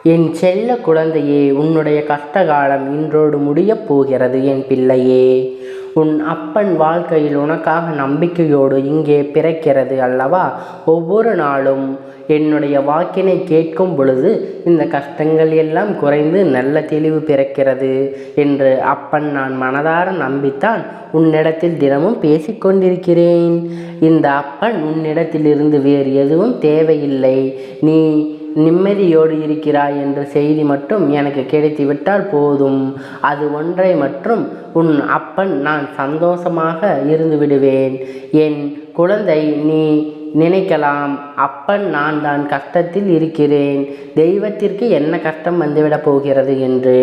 என் செல்ல குழந்தையே, உன்னுடைய கஷ்டகாலம் இன்றோடு முடியப் போகிறது. என் பிள்ளையே, உன் அப்பன் வாழ்க்கையில் உனக்காக நம்பிக்கையோடு இங்கே பிறக்கிறது அல்லவா? ஒவ்வொரு நாளும் என்னுடைய வாக்கினை கேட்கும் பொழுது இந்த கஷ்டங்கள் எல்லாம் குறைந்து நல்ல தெளிவு பிறக்கிறது என்று அப்பன் நான் மனதார நம்பித்தான் உன்னிடத்தில் தினமும் பேசிக்கொண்டிருக்கிறேன். இந்த அப்பன் உன்னிடத்திலிருந்து வேறு எதுவும் தேவையில்லை. நீ நிம்மதியோடு இருக்கிறாய் என்ற செய்தி மட்டும் எனக்கு கிடைத்துவிட்டால் போதும். அது ஒன்றை மற்றும் உன் அப்பன் நான் சந்தோஷமாக இருந்து விடுவேன். என் குழந்தை, நீ நினைக்கலாம், அப்பன் நான் தான் கஷ்டத்தில் இருக்கிறேன், தெய்வத்திற்கு என்ன கஷ்டம் வந்துவிடப் போகிறது என்று.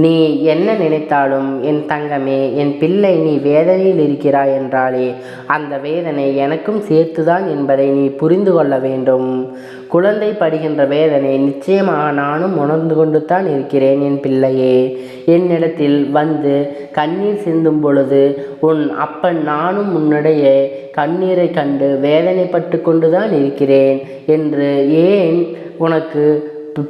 நீ என்ன நினைத்தாலும் என் தங்கமே, என் பிள்ளை, நீ வேதனையில் இருக்கிறாய் என்றாலே அந்த வேதனை எனக்கும் சேர்த்துதான் என்பதை நீ புரிந்து கொள்ள வேண்டும். குழந்தை படுகின்ற வேதனை நிச்சயமாக நானும் உணர்ந்து கொண்டு தான் இருக்கிறேன். என் பிள்ளையே, என்னிடத்தில் வந்து கண்ணீர் சிந்தும் பொழுது உன் அப்பன் நானும் உன்னுடைய கண்ணீரை கண்டு வேதனைப்பட்டு கொண்டுதான் இருக்கிறேன் என்று ஏன் உனக்கு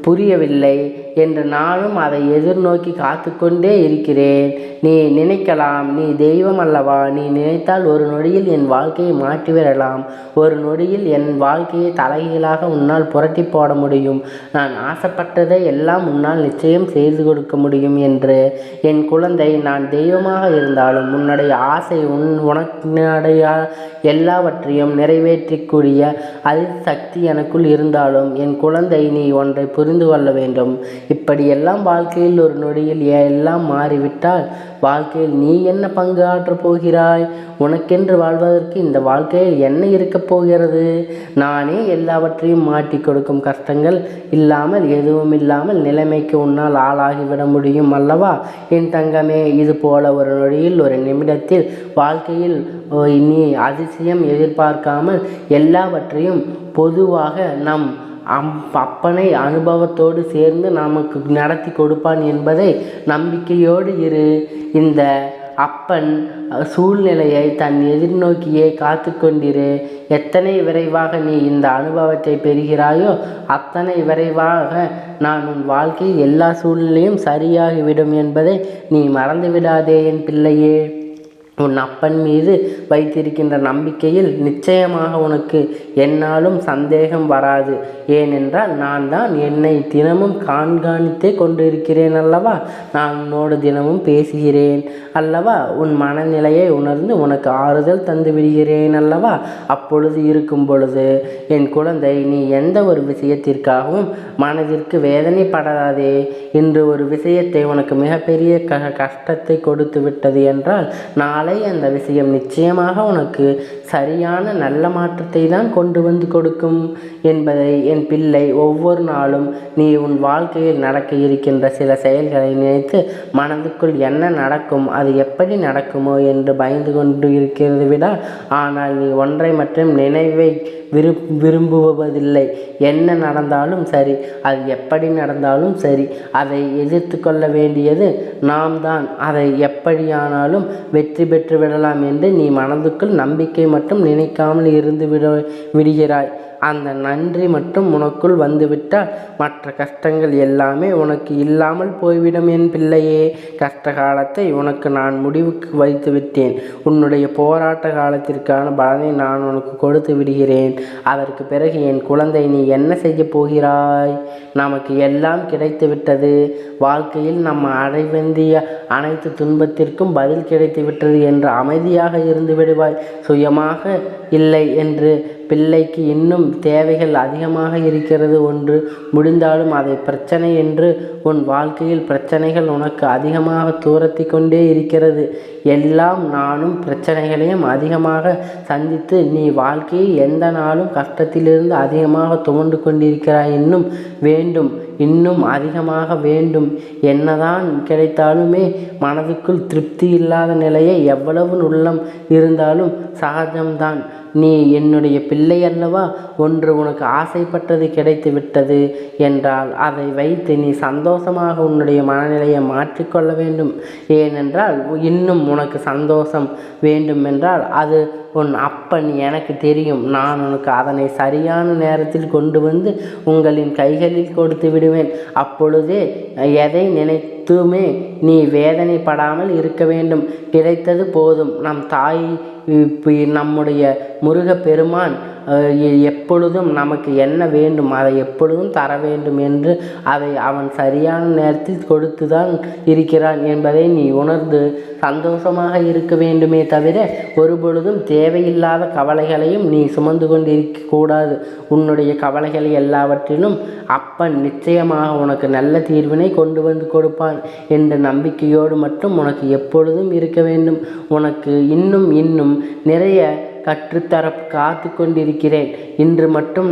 புரியவில்லை என்று நானும் அதை எதிர்நோக்கி காத்து கொண்டே இருக்கிறேன். நீ நினைக்கலாம், நீ தெய்வம் அல்லவா, நீ நினைத்தால் ஒரு நொடியில் என் வாழ்க்கையை மாற்றிவிடலாம், ஒரு நொடியில் என் வாழ்க்கையை தலைகீழாக உன்னால் புரட்டி போட முடியும், நான் ஆசைப்பட்டதை எல்லாம் உன்னால் நிச்சயம் செய்து கொடுக்க முடியும் என்று. என் குழந்தை, நான் தெய்வமாக இருந்தாலும் உன்னுடைய ஆசை உனக்குடைய எல்லாவற்றையும் நிறைவேற்றக்கூடிய சக்தி எனக்குள் இருந்தாலும் என் குழந்தை, நீ ஒன்றை புரிந்து கொள்ள வேண்டும். இப்படியெல்லாம் வாழ்க்கையில் ஒரு நொடியில் எல்லாம் மாறிவிட்டால் வாழ்க்கையில் நீ என்ன பங்கு ஆற்றப் போகிறாய்? உனக்கென்று வாழ்வதற்கு இந்த வாழ்க்கையில் என்ன இருக்கப் போகிறது? நானே எல்லாவற்றையும் மாட்டி கொடுக்கும் கஷ்டங்கள் இல்லாமல் எதுவும் இல்லாமல் நிலைமைக்கு உன்னால் ஆளாகிவிட முடியும் அல்லவா? என் தங்கமே, இது போல ஒரு நொடியில் ஒரு நிமிடத்தில் வாழ்க்கையில் நீ அதிசயம் எதிர்பார்க்காமல் எல்லாவற்றையும் பொதுவாக நம் அப்பனை அனுபவத்தோடு சேர்ந்து நமக்கு நடத்தி கொடுப்பான் என்பதை நம்பிக்கையோடு இரு. இந்த அப்பன் சூழ்நிலையை தன் எதிர்நோக்கியே காத்து கொண்டிரு. எத்தனை விரைவாக நீ இந்த அனுபவத்தை பெறுகிறாயோ அத்தனை விரைவாக நான் உன் வாழ்க்கையில் எல்லா சூழ்நிலையும் சரியாகிவிடும் என்பதை நீ மறந்துவிடாதே என் பிள்ளையே. உன் அப்பன் மீது வைத்திருக்கின்ற நம்பிக்கையில் நிச்சயமாக உனக்கு என்னாலும் சந்தேகம் வராது. ஏனென்றால் நான் தான் என்னை தினமும் கண்காணித்தே கொண்டிருக்கிறேன் அல்லவா? நான் உன்னோடு தினமும் பேசுகிறேன் அல்லவா? உன் மனநிலையை உணர்ந்து உனக்கு ஆறுதல் தந்து விடுகிறேன் அல்லவா? அப்பொழுது இருக்கும் பொழுது என் குழந்தை, நீ எந்த ஒரு விஷயத்திற்காகவும் மனதிற்கு வேதனைப்படாதே. இன்று ஒரு விஷயத்தை உனக்கு மிகப்பெரிய கஷ்டத்தை கொடுத்து விட்டது என்றால் நாளை அந்த விஷயம் நிச்சயமாக உனக்கு சரியான நல்ல மாற்றத்தை தான் கொண்டு வந்து கொடுக்கும் என்பதை என் பிள்ளை, ஒவ்வொரு நாளும் நீ உன் வாழ்க்கையில் நடக்க இருக்கின்ற சில செயல்களை நினைத்து மனதுக்குள் என்ன நடக்கும், அது எப்படி நடக்குமோ என்று பயந்து கொண்டு இருக்கிறது விட, ஆனால் நீ ஒன்றை மட்டும் நினைவை விரும்புவதில்லை. என்ன நடந்தாலும் சரி, அது எப்படி நடந்தாலும் சரி, அதை எதிர்த்து கொள்ள வேண்டியது நாம் தான். அதை எப்படியானாலும் வெற்றி பெற்று விடலாம் என்று நீ மனதுக்குள் நம்பிக்கை மட்டும் நினைக்காமல் இருந்து விடுகிறாய். அந்த நன்றி மட்டும் உனக்குள் வந்துவிட்டால் மற்ற கஷ்டங்கள் எல்லாமே உனக்கு இல்லாமல் போய்விடும் என் பிள்ளையே. கஷ்ட காலத்தை உனக்கு நான் முடிவுக்கு வைத்து விட்டேன். உன்னுடைய போராட்ட காலத்திற்கான பலனை நான் உனக்கு கொடுத்து விடுகிறேன். அதற்கு பிறகு என் குழந்தை, நீ என்ன செய்ய போகிறாய்? நமக்கு எல்லாம் கிடைத்து விட்டது. வாழ்க்கையில் நம்ம அடைவேண்டிய அனைத்து துன்பத்திற்கும் பதில் கிடைத்து விட்டது என்று அமைதியாக இருந்து விடுவாய். சுயமாக இல்லை என்று பிள்ளைக்கு இன்னும் தேவைகள் அதிகமாக இருக்கிறது. ஒன்று முடிந்தாலும் அதை பிரச்சனை என்று உன் வாழ்க்கையில் பிரச்சனைகள் உனக்கு அதிகமாக தூரத்தி கொண்டே இருக்கிறது. எல்லாம் நானும் பிரச்சனைகளையும் அதிகமாக சந்தித்து நீ வாழ்க்கையை எந்த நாளும் கஷ்டத்திலிருந்து அதிகமாக துவண்டு கொண்டிருக்கிறாய். இன்னும் வேண்டும், இன்னும் அதிகமாக வேண்டும். என்னதான் கிடைத்தாலுமே மனதுக்குள் திருப்தி இல்லாத நிலையை எவ்வளவு உள்ளம் இருந்தாலும் சகஜம்தான். நீ என்னுடைய பிள்ளை அல்லவா, ஒன்று உனக்கு ஆசைப்பட்டது கிடைத்து விட்டது என்றால் அதை வைத்து நீ சந்தோஷமாக உன்னுடைய மனநிலையை மாற்றிக்கொள்ள வேண்டும். ஏனென்றால் இன்னும் உனக்கு சந்தோஷம் வேண்டுமென்றால் அது உன் அப்பன் எனக்கு தெரியும். நான் உனக்கு அதனை சரியான நேரத்தில் கொண்டு வந்து உங்களின் கைகளில் கொடுத்து விடுவேன். அப்பொழுதே எதை நினைத்துமே நீ வேதனைப்படாமல் இருக்க வேண்டும். கிடைத்தது போதும். நம் தாய் நம்முடைய முருகப்பெருமான் எப்பொழுதும் நமக்கு என்ன வேண்டும் அதை எப்பொழுதும் தர வேண்டும் என்று அதை அவன் சரியான நேரத்தில் கொடுத்து தான் இருக்கிறான் என்பதை நீ உணர்ந்து சந்தோஷமாக இருக்க வேண்டுமே தவிர ஒருபொழுதும் தேவையில்லாத கவலைகளையும் நீ சுமந்து கொண்டிருக்கக்கூடாது. உன்னுடைய கவலைகளை எல்லாவற்றிலும் அப்பன் நிச்சயமாக உனக்கு நல்ல தீர்வினை கொண்டு வந்து கொடுப்பான் என்ற நம்பிக்கையோடு மட்டும் உனக்கு எப்பொழுதும் இருக்க வேண்டும். உனக்கு இன்னும் நிறைய கற்றுத்தர காத்து கொண்டிருக்கிறேன். இன்று மட்டும்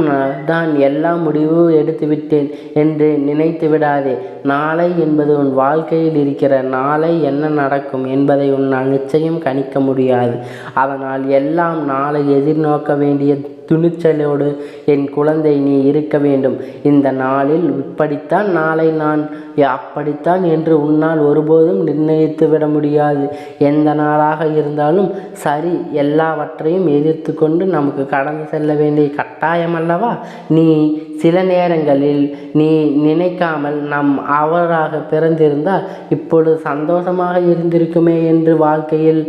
தான் எல்லா முடிவும் எடுத்துவிட்டேன் என்று நினைத்து விடாதே. நாளை என்பது உன் வாழ்க்கையில் இருக்கிற நாளை என்ன நடக்கும் என்பதை உன்னால் நிச்சயம் கணிக்க முடியாது. அதனால் எல்லாம் நாளை எதிர்நோக்க வேண்டிய துணிச்சலோடு என் குழந்தை நீ இருக்க வேண்டும். இந்த நாளில் இப்படித்தான் நாளை நான் அப்படித்தான் என்று உன்னால் ஒருபோதும் நிர்ணயித்து விட முடியாது. எந்த நாளாக இருந்தாலும் சரி, எல்லாவற்றையும் எதிர்த்து கொண்டு நமக்கு கடந்து செல்ல வேண்டிய கட்டாயம் அல்லவா. நீ சில நேரங்களில் நீ நினைக்காமல் நம் அவராக பிறந்திருந்தால் இப்பொழுது சந்தோஷமாக இருந்திருக்குமே என்று வாழ்க்கையில்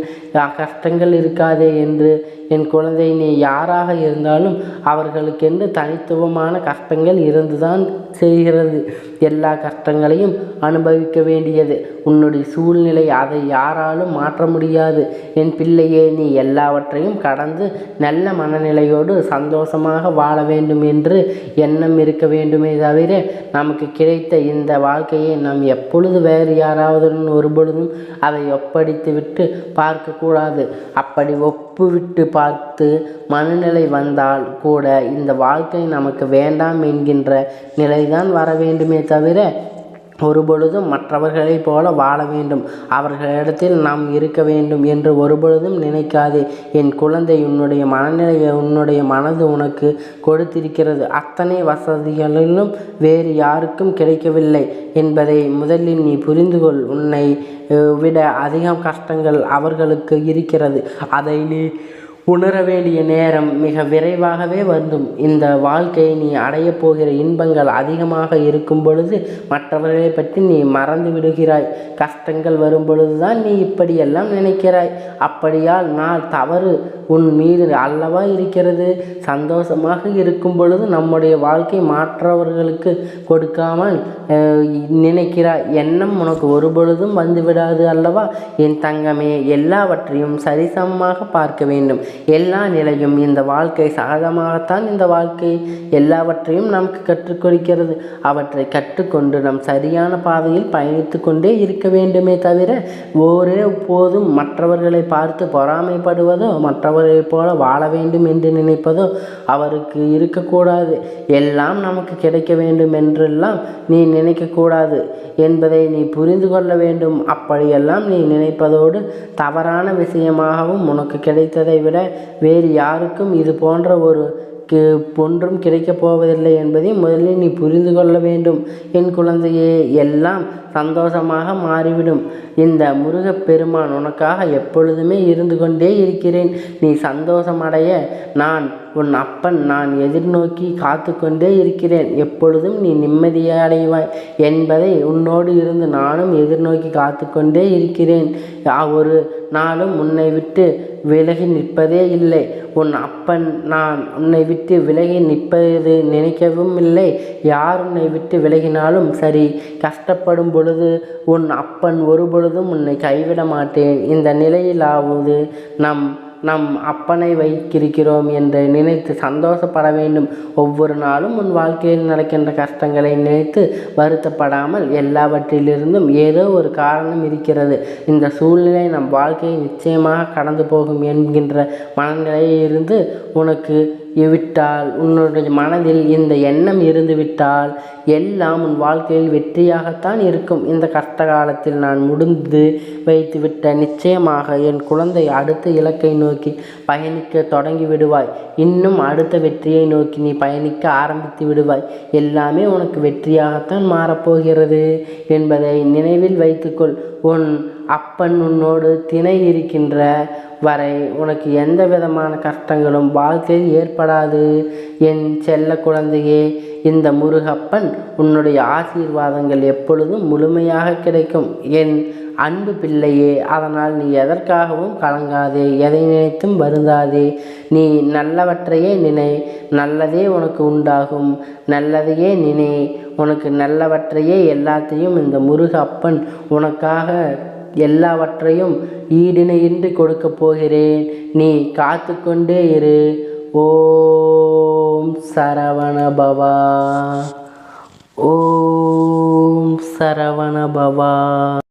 கஷ்டங்கள் இருக்காதே என்று என் குழந்தை நீ யாராக இருந்தாலும் அவர்களுக்கென்று தனித்துவமான கஷ்டங்கள் இருந்துதான் செய்கிறது. எல்லா கஷ்டங்களையும் அனுபவிக்க வேண்டியது உன்னுடைய சூழ்நிலை. அதை யாராலும் மாற்ற முடியாது. என் பிள்ளையே, நீ எல்லாவற்றையும் கடந்து நல்ல மனநிலையோடு சந்தோஷமாக வாழ வேண்டும் என்று எண்ணம் இருக்க வேண்டுமே தவிர நமக்கு கிடைத்த இந்த வாழ்க்கையை நாம் எப்பொழுது வேறு யாராவதுடன் ஒருபொழுதும் அதை ஒப்படைத்து விட்டு பார்க்கக்கூடாது. அப்படி ஒப்புவிட்டு பார்த்து மனநிலை வந்தால் கூட இந்த வாழ்க்கை நமக்கு வேண்டாம் என்கின்ற நிலைதான் வர வேண்டுமே தவிர ஒருபொழுதும் மற்றவர்களைப் போல வாழ வேண்டும், அவர்களிடத்தில் நாம் இருக்க வேண்டும் என்று ஒருபொழுதும் நினைக்காதே. என் குழந்தை, உன்னுடைய மனநிலையை உன்னுடைய மனது உனக்கு கொடுத்திருக்கிறது. அத்தனை வசதிகளிலும் வேறு யாருக்கும் கிடைக்கவில்லை என்பதை முதலில் நீ புரிந்து கொள். உன்னை விட அதிகம் கஷ்டங்கள் அவர்களுக்கு இருக்கிறது. அதை நீ உணர வேண்டிய நேரம் மிக விரைவாகவே வந்தும். இந்த வாழ்க்கையை நீ அடையப் போகிற இன்பங்கள் அதிகமாக இருக்கும் பொழுது மற்றவர்களை பற்றி நீ மறந்து விடுகிறாய். கஷ்டங்கள் வரும் பொழுதுதான் நீ இப்படியெல்லாம் நினைக்கிறாய். அப்படியால் நான் தவறு உன் மீது அல்லவா இருக்கிறது. சந்தோஷமாக இருக்கும் பொழுது நம்முடைய வாழ்க்கை மற்றவர்களுக்கு கொடுக்காமல் நினைக்கிறாய். எண்ணம் உனக்கு ஒருபொழுதும் வந்துவிடாது அல்லவா. என் தங்கமே, எல்லாவற்றையும் சரிசமமாக பார்க்க வேண்டும். எல்லா நிலையும் இந்த வாழ்க்கை சகஜமாகத்தான் இந்த வாழ்க்கை எல்லாவற்றையும் நமக்கு கற்றுக் கொடுக்கிறது. அவற்றை கற்றுக்கொண்டு நம் சரியான பாதையில் பயணித்து கொண்டே இருக்க வேண்டுமே தவிர ஒரே போதும் மற்றவர்களை பார்த்து பொறாமைப்படுவதோ மற்றவர்களைப் போல வாழ வேண்டும் என்று நினைப்பதோ அவருக்கு இருக்கக்கூடாது. எல்லாம் நமக்கு கிடைக்க வேண்டும் என்றெல்லாம் நீ நினைக்கக்கூடாது என்பதை நீ புரிந்து கொள்ள வேண்டும். அப்படியெல்லாம் நீ நினைப்பதோடு தவறான விஷயமாகவும் உனக்கு கிடைத்ததை விட வேறு யாருக்கும் இது போன்ற ஒன்றும் கிடைக்கப் போவதில்லை என்பதை முதலில் நீ புரிந்து கொள்ள வேண்டும். என் குழந்தையே, எல்லாம் சந்தோஷமாக மாறிவிடும். இந்த முருகப்பெருமான் உனக்காக எப்பொழுதுமே இருந்து கொண்டே இருக்கிறேன். நீ சந்தோஷமடைய நான் உன் அப்பன். நான் எதிர்நோக்கி காத்து கொண்டே இருக்கிறேன். எப்பொழுதும் நீ நிம்மதியடைவாய் என்பதை உன்னோடு இருந்து நானும் எதிர்நோக்கி காத்து கொண்டே இருக்கிறேன். ஒரு நாளும் உன்னை விட்டு விலகி நிற்பதே இல்லை. உன் அப்பன் நான் உன்னை விட்டு விலகி நிற்பது நினைக்கவும் இல்லை. யார் உன்னை விட்டு விலகினாலும் சரி, கஷ்டப்படும் பொழுது உன் அப்பன் ஒருபொழுதும் உன்னை கைவிட மாட்டேன். இந்த நிலையிலாவது நம் அப்பனை வைத்திருக்கிறோம் என்று நினைத்து சந்தோஷப்பட வேண்டும். ஒவ்வொரு நாளும் உன் வாழ்க்கையில் நடக்கின்ற கஷ்டங்களை நினைத்து வருத்தப்படாமல் எல்லாவற்றிலிருந்தும் ஏதோ ஒரு காரணம் இருக்கிறது. இந்த சூழ்நிலை நம் வாழ்க்கையை நிச்சயமாக கடந்து போகும் என்கின்ற மனநிலையிலிருந்து உனக்கு விட்டால், உன்னுடைய மனதில் இந்த எண்ணம் இருந்துவிட்டால் எல்லாம் உன் வாழ்க்கையில் வெற்றியாகத்தான் இருக்கும். இந்த கஷ்ட காலத்தில் நான் முடிந்து வைத்துவிட்ட நிச்சயமாக என் குழந்தை அடுத்த இலக்கை நோக்கி பயணிக்க தொடங்கி விடுவாய். இன்னும் அடுத்த வெற்றியை நோக்கி நீ பயணிக்க ஆரம்பித்து விடுவாய். எல்லாமே உனக்கு வெற்றியாகத்தான் மாறப்போகிறது என்பதை நினைவில் வைத்துக்கொள். உன் அப்பன் உன்னோடு துணை இருக்கின்ற வரை உனக்கு எந்த விதமான கஷ்டங்களும் வாழ்க்கையில் ஏற்படாது. என் செல்ல குழந்தையே, இந்த முருகப்பன் உன்னுடைய ஆசீர்வாதங்கள் எப்பொழுதும் முழுமையாக கிடைக்கும். என் அன்பு பிள்ளையே, அதனால் நீ எதற்காகவும் கலங்காதே, எதை நினைத்தும் வருந்தாதே. நீ நல்லவற்றையே நினை, நல்லதே உனக்கு உண்டாகும். நல்லதையே நினை, உனக்கு நல்லவற்றையே எல்லாத்தையும் இந்த முருகப்பன் உனக்காக எல்லாவற்றையும் ஈடிணையின்றி கொடுக்கப் போகிறேன். நீ காத்து கொண்டே இரு. ஓம் சரவண பவா. ஓம் சரவண பவா.